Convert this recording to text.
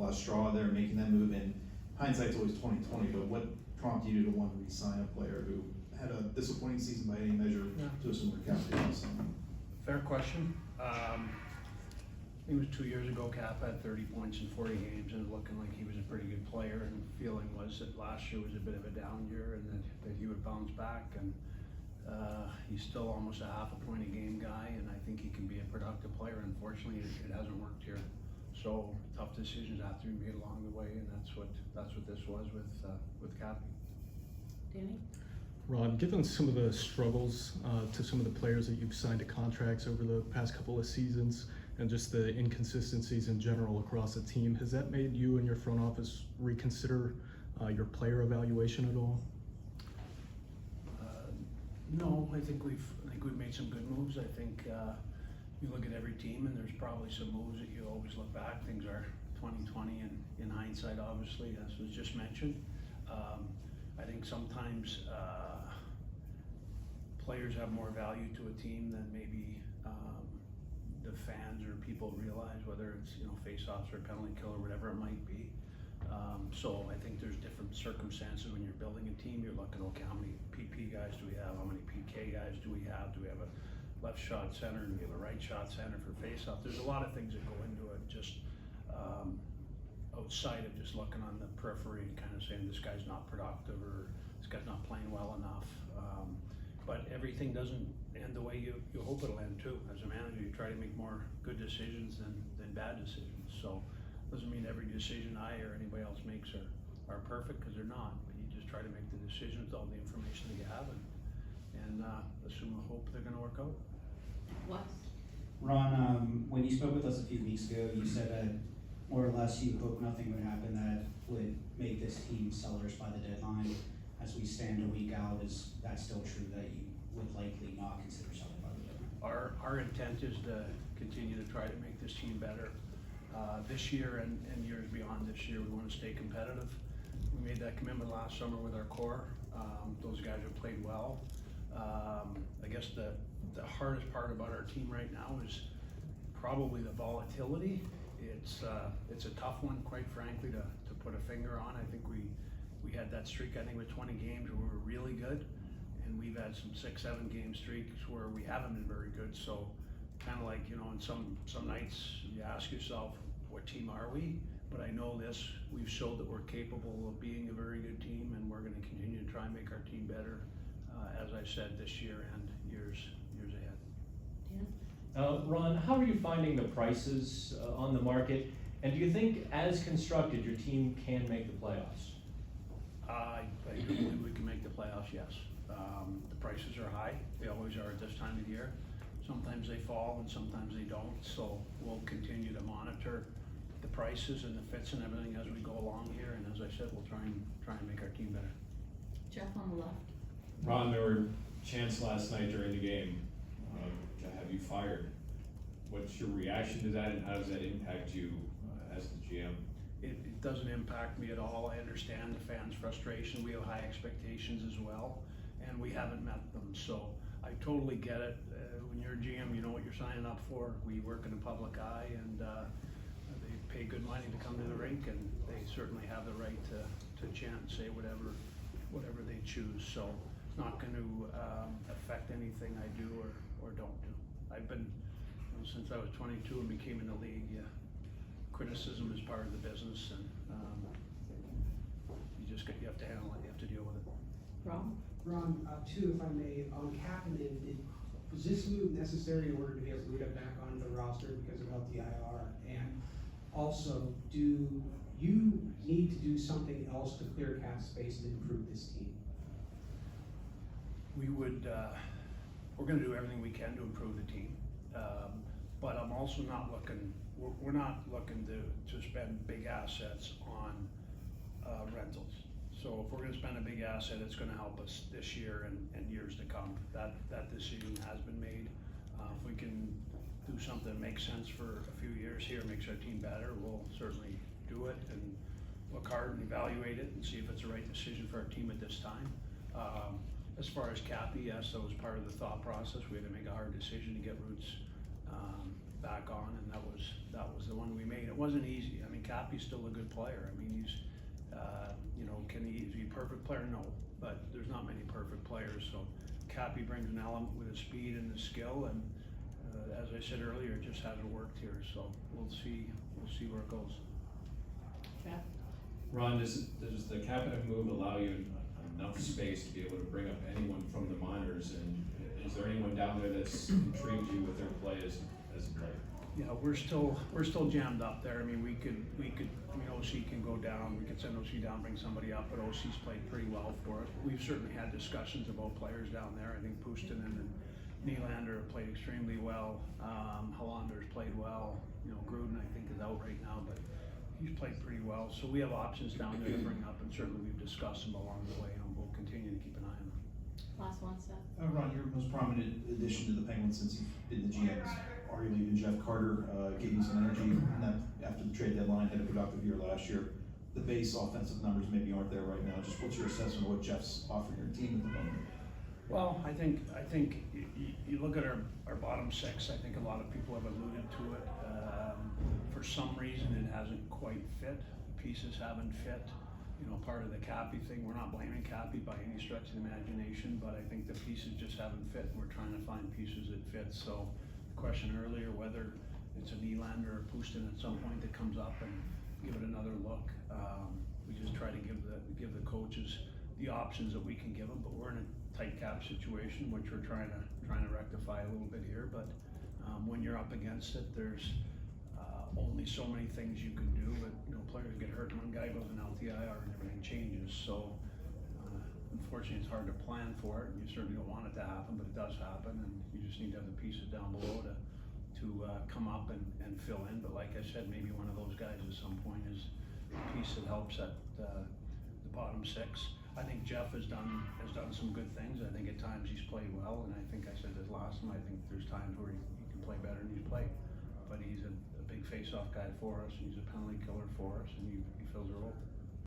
last straw there, making that move? And hindsight's always 20/20, but what prompted you to want to re-sign a player who had a disappointing season by any measure to a similar cap hit? Fair question. I think it was 2 years ago, Cap had 30 points in 40 games and looking like he was a pretty good player, and feeling was that last year was a bit of a down year and that he would bounce back, and he's still almost a half a point a game guy, and I think he can be a productive player. Unfortunately, it hasn't worked here. So tough decisions have to be made along the way, and that's what this was with Cappy. Danny? Ron, given some of the struggles to some of the players that you've signed to contracts over the past couple of seasons, and just the inconsistencies in general across the team, has that made you and your front office reconsider your player evaluation at all? No, I think we've made some good moves. I think you look at every team, and there's probably some moves that you always look back. Things are 20/20, and in hindsight, obviously, as was just mentioned. I think sometimes players have more value to a team than maybe the fans or people realize, whether it's face-offs or penalty kill or whatever it might be. So I think there's different circumstances when you're building a team. You're looking, okay, how many PP guys do we have? How many PK guys do we have? Do we have a left shot center? Do we have a right shot center for face-off? There's a lot of things that go into it. Just outside of just looking on the periphery and kind of saying this guy's not productive or this guy's not playing well enough. But everything doesn't end the way you hope it'll end too. As a manager, you try to make more good decisions than bad decisions. So doesn't mean every decision I or anybody else makes are perfect, because they're not. But you just try to make the decisions with all the information that you have, and assume and hope they're going to work out. What? Ron, when you spoke with us a few weeks ago, you said that more or less you hope nothing would happen that would make this team sellers by the deadline. As we stand a week out, is that still true that you would likely not consider selling by the deadline? Our intent is to continue to try to make this team better this year and years beyond this year. We want to stay competitive. We made that commitment last summer with our core. Those guys have played well. I guess the hardest part about our team right now is probably the volatility. It's a tough one, quite frankly, to put a finger on. I think we had that streak, I think, with 20 games where we were really good, and we've had some 6-7 game streaks where we haven't been very good. So kind of like, in some nights you ask yourself, what team are we? But I know this, we've showed that we're capable of being a very good team, and we're going to continue to try and make our team better, as I said, this year and years ahead. Dan? Ron, how are you finding the prices on the market? And do you think, as constructed, your team can make the playoffs? I do believe we can make the playoffs, yes. The prices are high. They always are at this time of the year. Sometimes they fall and sometimes they don't. So we'll continue to monitor the prices and the fits and everything as we go along here. And as I said, we'll try and make our team better. Jeff on the left. Ron, there were chants last night during the game to have you fired. What's your reaction to that, and how does that impact you as the GM? It doesn't impact me at all. I understand the fans' frustration. We have high expectations as well, and we haven't met them. So I totally get it. When you're a GM, you know what you're signing up for. We work in the public eye, and they pay good money to come to the rink, and they certainly have the right to chant and say whatever they choose. So it's not going to affect anything I do or don't do. I've been, since I was 22 and became in the league, criticism is part of the business, and you have to handle it. You have to deal with it. Ron? Two, if I may, on Kapanen, was this move necessary in order to be able to get back on the roster because of LTIR? And also, do you need to do something else to clear cap space to improve this team? We're going to do everything we can to improve the team, but I'm also not looking. We're not looking to spend big assets on rentals. So if we're going to spend a big asset, it's going to help us this year and years to come. That decision has been made. If we can do something that makes sense for a few years here, makes our team better, we'll certainly do it and look hard and evaluate it and see if it's the right decision for our team at this time. As far as Cappy, yes, that was part of the thought process. We had to make a hard decision to get Roots back on, and that was the one we made. It wasn't easy. I mean, Cappy's still a good player. I mean, he's, you know, is he a perfect player? No, but there's not many perfect players, so Cappy brings an element with his speed and his skill, and as I said earlier, it just hasn't worked here, so we'll see where it goes. Jeff? Ron, does the Kapanen move allow you enough space to be able to bring up anyone from the minors, and is there anyone down there that's intrigued you with their play as a player? Yeah, we're still jammed up there. I mean, we could, I mean, OC can go down, we could send OC down, bring somebody up, but OC's played pretty well for us. We've certainly had discussions about players down there. I think Puustinen and Nylander have played extremely well. Hollander's played well. You know, Gruden, I think, is out right now, but he's played pretty well. So we have options down there to bring up, and certainly we've discussed them along the way, and we'll continue to keep an eye on them. Last one, Seth. Ron, your most prominent addition to the Penguins since you've been the GM is arguably been Jeff Carter, gave you some energy, and that after the trade deadline, had a productive year last year. The base offensive numbers maybe aren't there right now. Just what's your assessment of what Jeff's offering your team at the moment? Well, I think you look at our bottom six. I think a lot of people have alluded to it. For some reason, it hasn't quite fit. The pieces haven't fit. You know, part of the Cappy thing. We're not blaming Cappy by any stretch of the imagination, but I think the pieces just haven't fit. We're trying to find pieces that fit. So, the question earlier whether it's a Nylander or Puustinen at some point that comes up and give it another look. We just try to give the coaches the options that we can give them, but we're in a tight cap situation, which we're trying to rectify a little bit here. But when you're up against it, there's only so many things you can do. But you know, players get hurt, one guy goes in LTIR, and everything changes. So unfortunately, it's hard to plan for it, and you certainly don't want it to happen, but it does happen, and you just need to have the pieces down below to come up and fill in. But like I said, maybe one of those guys at some point is a piece that helps at the bottom six. I think Jeff has done some good things. I think at times he's played well, and I think I said this last time, I think there's times where he can play better than he's played. But he's a big face-off guy for us, and he's a penalty killer for us, and he fills a role.